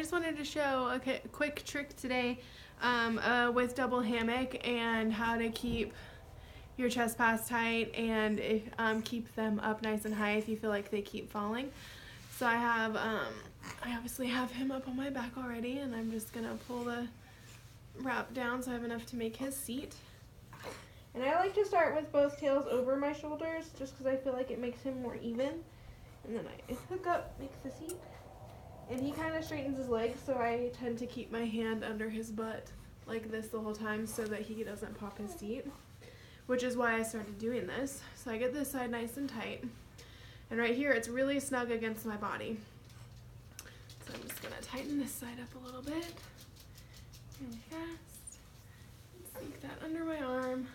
just wanted to show a quick trick today with double hammock and how to keep your chest pads tight and keep them up nice and high if you feel like they keep falling. So I have, I obviously have him up on my back already, and I'm just gonna pull the wrap down so I have enough to make his seat. And I like to start with both tails over my shoulders just because I feel like it makes him more even. And then I hook up, makes the seat. And he kind of straightens his legs, so I tend to keep my hand under his butt like this the whole time so that he doesn't pop his seat, which is why I started doing this. So I get this side nice and tight. And right here, it's really snug against my body. So I'm just gonna tighten this side up a little bit, really fast. Sneak that under my arm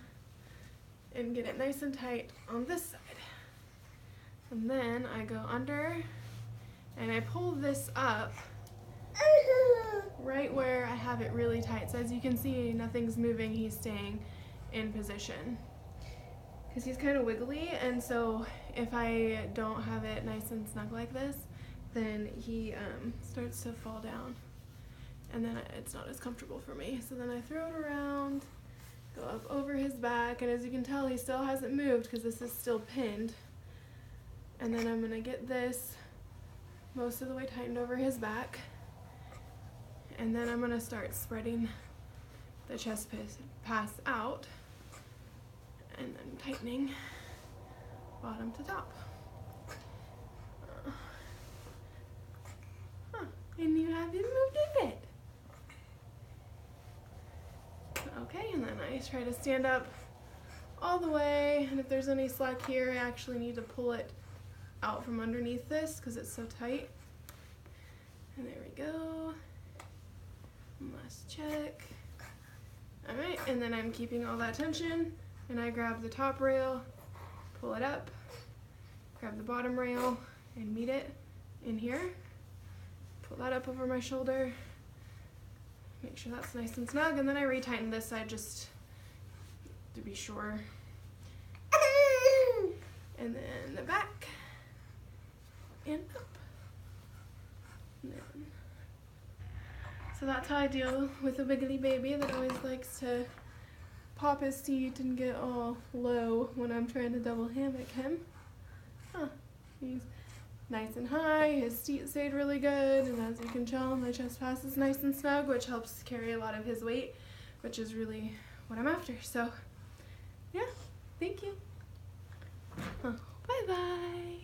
and get it nice and tight on this side. And then I go under and I pull this up right where I have it really tight. So as you can see, nothing's moving, he's staying in position. Because he's kind of wiggly, and so if I don't have it nice and snug like this, then he starts to fall down, and then it's not as comfortable for me. So then I throw it around, go up over his back, and as you can tell, he still hasn't moved because this is still pinned. And then I'm gonna get this most of the way tightened over his back, and then I'm gonna start spreading the chest pass out and then tightening bottom to top. And you haven't moved a bit. Okay, and then I try to stand up all the way, and if there's any slack here, I actually need to pull it out from underneath this because it's so tight. And there we go. One last check. All right, and then I'm keeping all that tension, and I grab the top rail, pull it up, grab the bottom rail, and meet it in here. Pull that up over my shoulder, make sure that's nice and snug, and then I retighten this side just to be sure. And then the back, and up. And then. So that's how I deal with a wiggly baby that always likes to pop his seat and get all low when I'm trying to double hammock him. He's nice and high, his seat stayed really good, and as you can tell, my chest pass is nice and snug, which helps carry a lot of his weight, which is really what I'm after. So, yeah, thank you. Bye-bye.